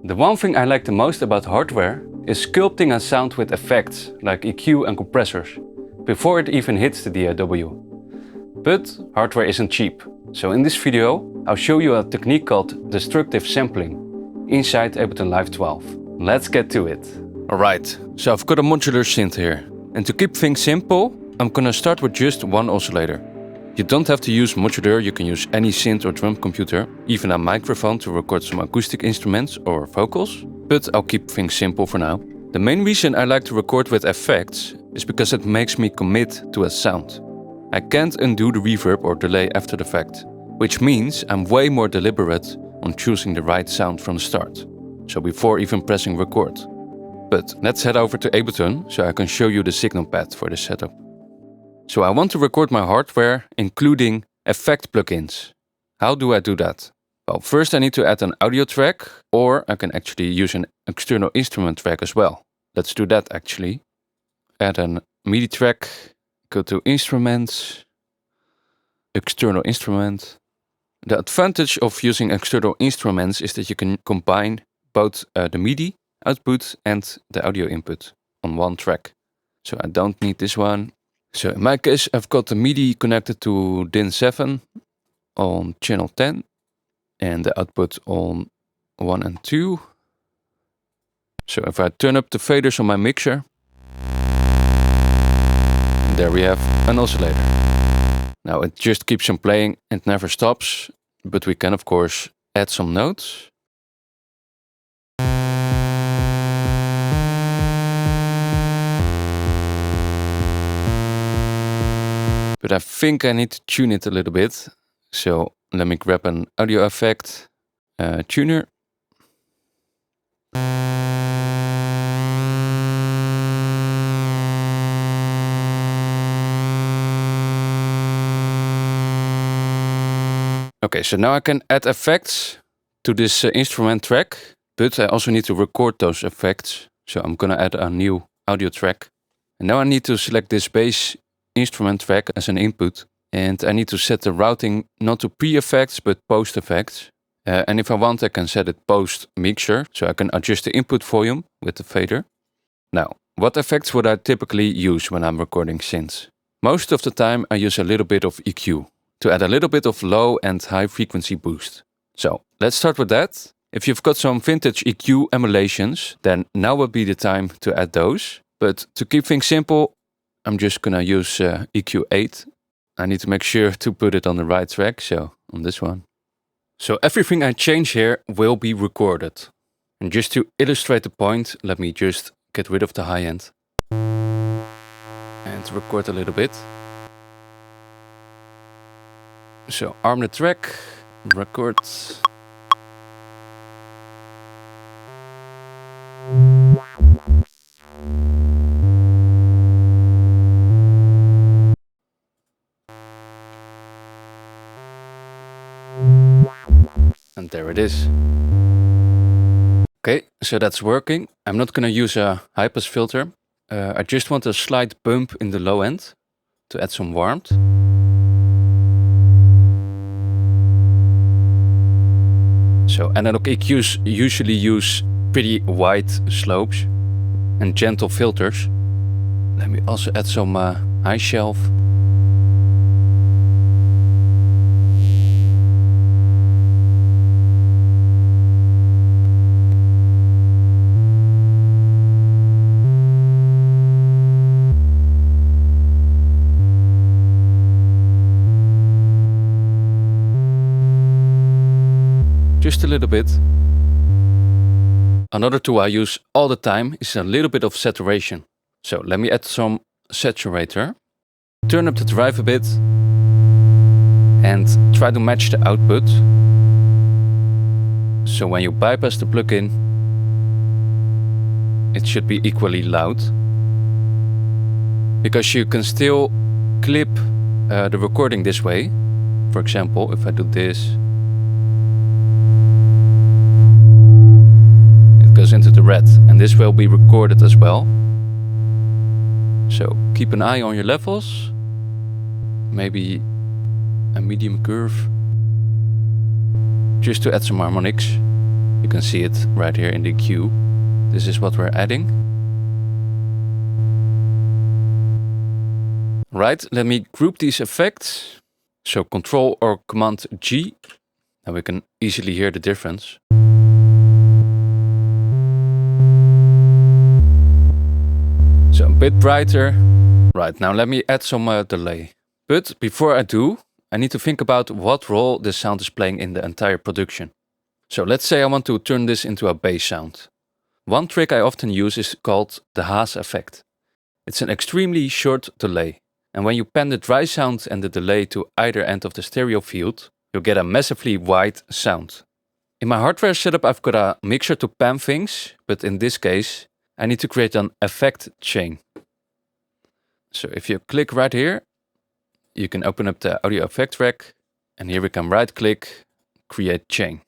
The one thing I like the most about hardware is sculpting a sound with effects like EQ and compressors, before it even hits the DAW. But hardware isn't cheap, so in this video I'll show you a technique called destructive sampling inside Ableton Live 12. Let's get to it. Alright, so I've got a modular synth here. And to keep things simple, I'm gonna start with just one oscillator. You don't have to use modular, you can use any synth or drum computer, even a microphone to record some acoustic instruments or vocals, but I'll keep things simple for now. The main reason I like to record with effects is because it makes me commit to a sound. I can't undo the reverb or delay after the fact, which means I'm way more deliberate on choosing the right sound from the start, so before even pressing record. But let's head over to Ableton so I can show you the signal path for this setup. So I want to record my hardware, including effect plugins. How do I do that? Well, first I need to add an audio track, or I can actually use an external instrument track as well. Let's do that actually. Add an MIDI track, go to Instruments, External Instrument. The advantage of using external instruments is that you can combine both the MIDI output and the audio input on one track. So I don't need this one. So in my case, I've got the MIDI connected to DIN 7 on channel 10 and the output on 1 and 2. So if I turn up the faders on my mixer, and there we have an oscillator. Now it just keeps on playing and never stops, but we can of course add some notes. But I think I need to tune it a little bit. So let me grab an audio effect tuner. Okay, so now I can add effects to this instrument track, but I also need to record those effects. So I'm gonna add a new audio track. And now I need to select this bass instrument track as an input, and I need to set the routing not to pre-effects but post-effects. And if I want, I can set it post-mixer, so I can adjust the input volume with the fader. Now, what effects would I typically use when I'm recording synths? Most of the time I use a little bit of EQ to add a little bit of low and high frequency boost. So let's start with that. If you've got some vintage EQ emulations, then now would be the time to add those. But to keep things simple, I'm just gonna use EQ 8. I need to make sure to put it on the right track, so on this one. So everything I change here will be recorded. And just to illustrate the point, let me just get rid of the high end. And record a little bit. So arm the track, record. And there it is. Okay, so that's working. I'm not gonna use a high pass filter. I just want a slight bump in the low end to add some warmth. So analog EQs usually use pretty wide slopes and gentle filters. Let me also add some high shelf. Just a little bit. Another tool I use all the time is a little bit of saturation. So let me add some saturator. Turn up the drive a bit and try to match the output. So when you bypass the plugin, it should be equally loud. Because you can still clip the recording this way. For example, if I do this, goes into the red, and this will be recorded as well. So keep an eye on your levels. Maybe a medium curve, just to add some harmonics. You can see it right here in the EQ. This is what we're adding. Right, let me group these effects. So Control or Command G, and we can easily hear the difference. So a bit brighter. Right, now let me add some delay. But before I do, I need to think about what role this sound is playing in the entire production. So let's say I want to turn this into a bass sound. One trick I often use is called the Haas effect. It's an extremely short delay. And when you pan the dry sound and the delay to either end of the stereo field, you'll get a massively wide sound. In my hardware setup I've got a mixer to pan things, but in this case I need to create an effect chain. So if you click right here, you can open up the audio effect rack, and here we can right click, create chain.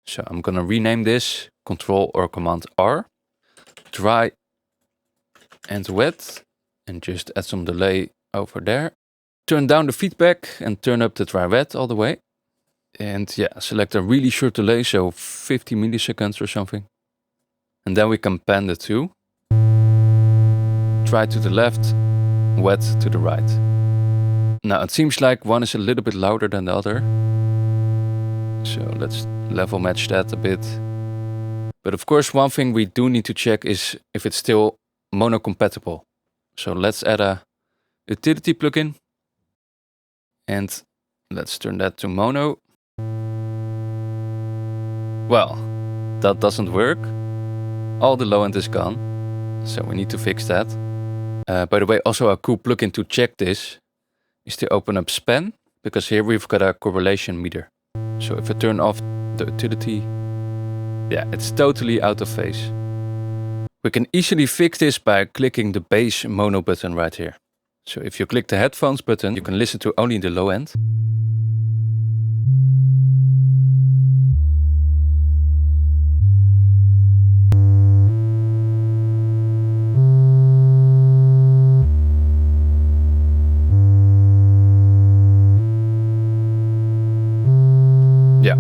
So I'm gonna rename this Control or Command R, dry and wet, and just add some delay over there. Turn down the feedback and turn up the dry wet all the way. And yeah, select a really short delay, so 50 milliseconds or something. And then we can pan the two. Dry to the left, wet to the right. Now it seems like one is a little bit louder than the other. So let's level match that a bit. But of course one thing we do need to check is if it's still mono compatible. So let's add a utility plugin. And let's turn that to mono. Well, that doesn't work. All the low end is gone. So we need to fix that. By the way, also a cool plugin to check this is to open up span, because here we've got a correlation meter. So if I turn off the utility, yeah, it's totally out of phase. We can easily fix this by clicking the bass mono button right here. So if you click the headphones button, you can listen to only the low end. Yeah.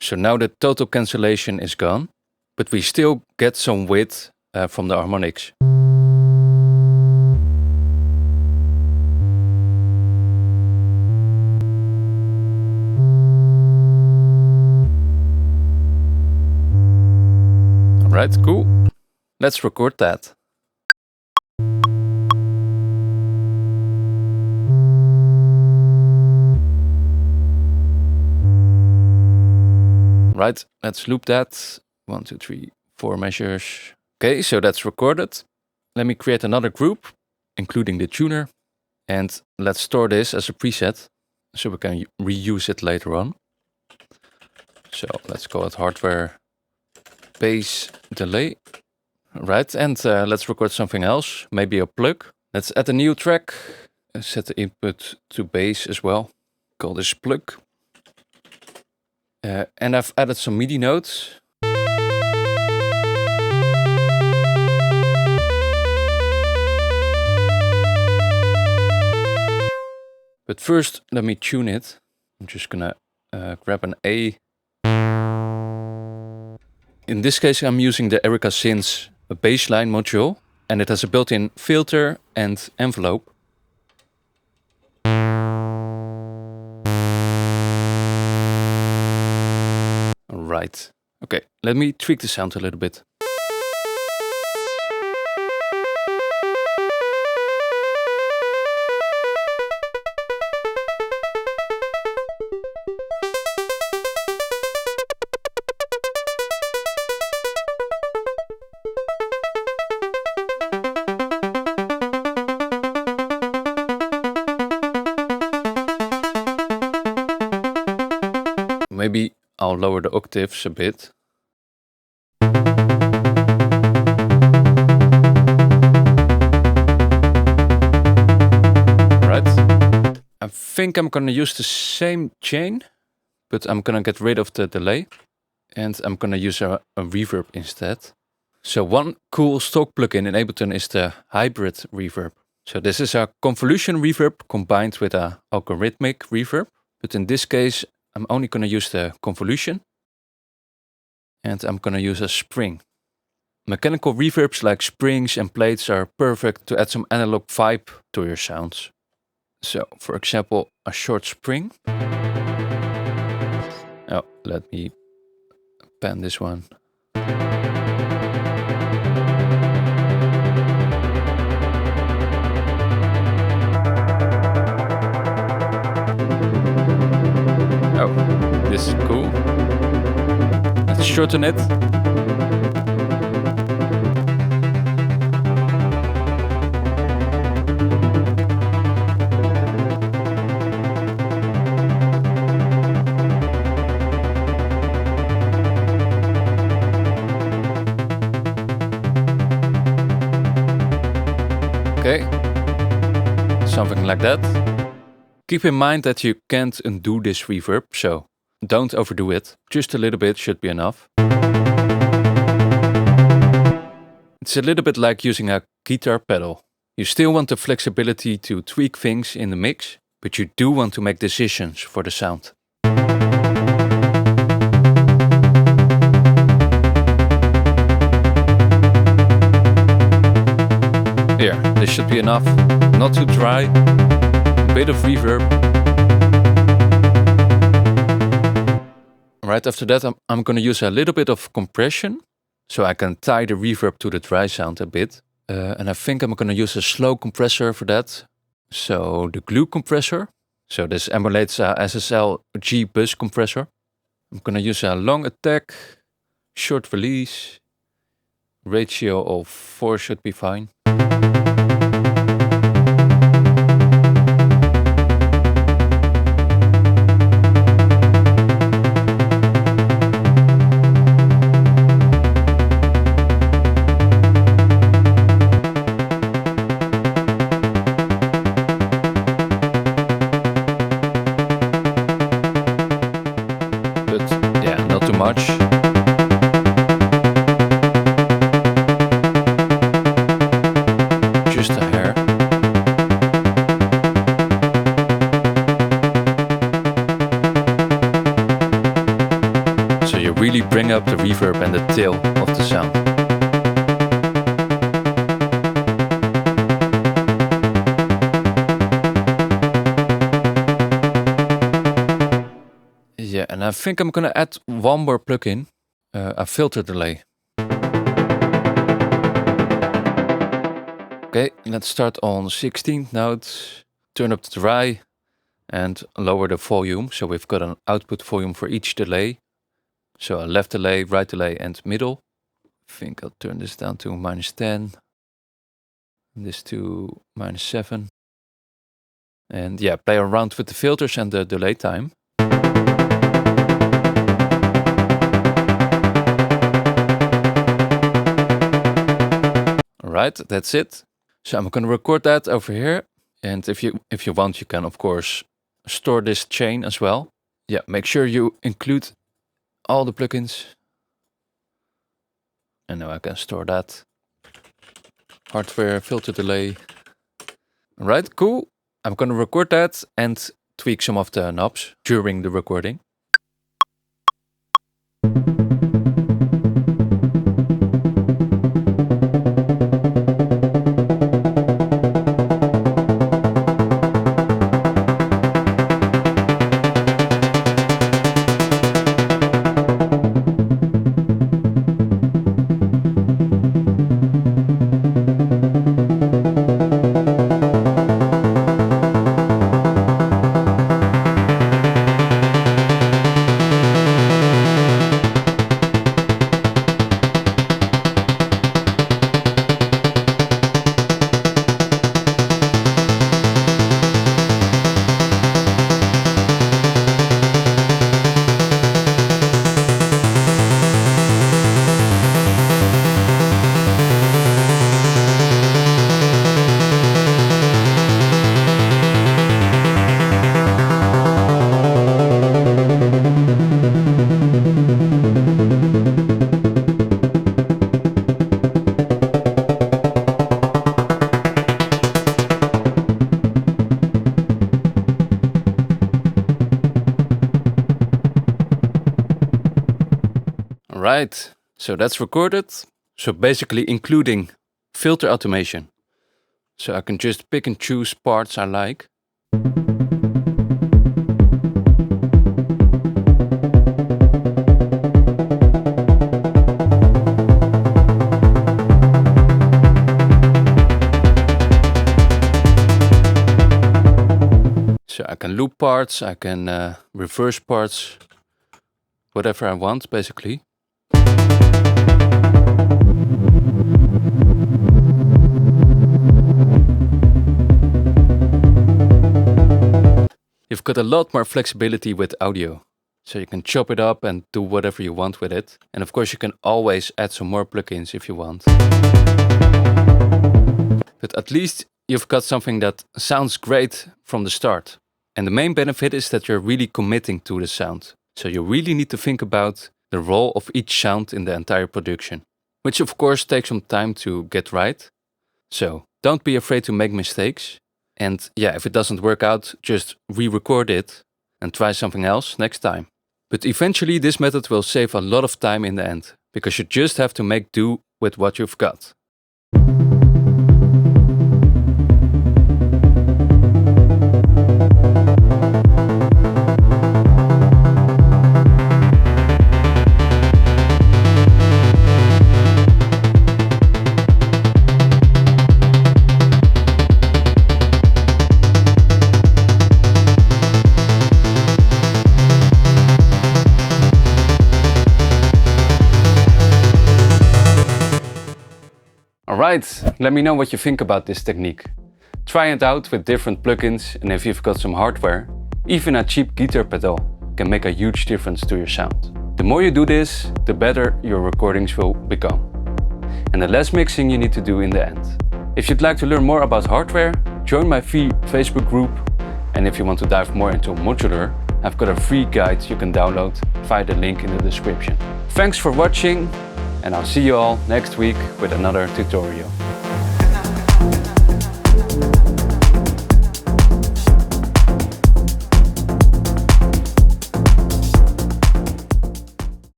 So now the total cancellation is gone, but we still get some width from the harmonics. Alright, cool. Let's record that. Right, let's loop that. 1, 2, 3, 4 measures. Okay, so that's recorded. Let me create another group, including the tuner. And let's store this as a preset, so we can reuse it later on. So let's call it hardware bass delay. Right, and let's record something else, maybe a plug. Let's add a new track. Set the input to bass as well. Call this plug. And I've added some MIDI notes. But first, let me tune it. I'm just gonna grab an A. In this case, I'm using the Erica Synths bassline module, and it has a built-in filter and envelope. Right. Okay, let me tweak the sound a little bit. Maybe I'll lower the octaves a bit. Right. I think I'm gonna use the same chain, but I'm gonna get rid of the delay. And I'm gonna use a reverb instead. So one cool stock plugin in Ableton is the hybrid reverb. So this is a convolution reverb combined with a algorithmic reverb. But in this case, I'm only going to use the convolution. and I'm gonna use a spring. Mechanical reverbs like springs and plates are perfect to add some analog vibe to your sounds. So, for example, a short spring. Oh, let me pan this one. Oh, this is cool. Let's shorten it. Okay, something like that. Keep in mind that you can't undo this reverb, so don't overdo it. Just a little bit should be enough. It's a little bit like using a guitar pedal. You still want the flexibility to tweak things in the mix, but you do want to make decisions for the sound. Here, this should be enough. Not too dry. A bit of reverb. Right after that, I'm gonna use a little bit of compression, so I can tie the reverb to the dry sound a bit. And I think I'm gonna use a slow compressor for that. So the glue compressor. So this emulates a SSL G bus compressor. I'm gonna use a long attack, short release. Ratio of 4 should be fine. Much. Just a hair. So you really bring up the reverb and the tail of the sound. Yeah, and I think I'm gonna add one more plugin, a filter delay. Okay, let's start on 16th note, turn up the dry and lower the volume. So we've got an output volume for each delay. So a left delay, right delay and middle. I think I'll turn this down to -10. This to -7. And yeah, play around with the filters and the delay time. Right, that's it. So I'm gonna record that over here. And if you want, you can of course store this chain as well. Yeah, make sure you include all the plugins. And now I can store that. Hardware, filter delay. Right, cool. I'm gonna record that and tweak some of the knobs during the recording. Alright, so that's recorded. So basically including filter automation. So I can just pick and choose parts I like. So I can loop parts, I can reverse parts, whatever I want basically. You've got a lot more flexibility with audio. So you can chop it up and do whatever you want with it. And of course you can always add some more plugins if you want. But at least you've got something that sounds great from the start. And the main benefit is that you're really committing to the sound. So you really need to think about the role of each sound in the entire production. Which of course takes some time to get right. So don't be afraid to make mistakes. And yeah, if it doesn't work out, just re-record it and try something else next time. But eventually this method will save a lot of time in the end, because you just have to make do with what you've got. Alright, let me know what you think about this technique. Try it out with different plugins, and if you've got some hardware, even a cheap guitar pedal can make a huge difference to your sound. The more you do this, the better your recordings will become. And the less mixing you need to do in the end. If you'd like to learn more about hardware, join my free Facebook group. And if you want to dive more into Modular, I've got a free guide you can download via the link in the description. Thanks for watching. And I'll see you all next week with another tutorial.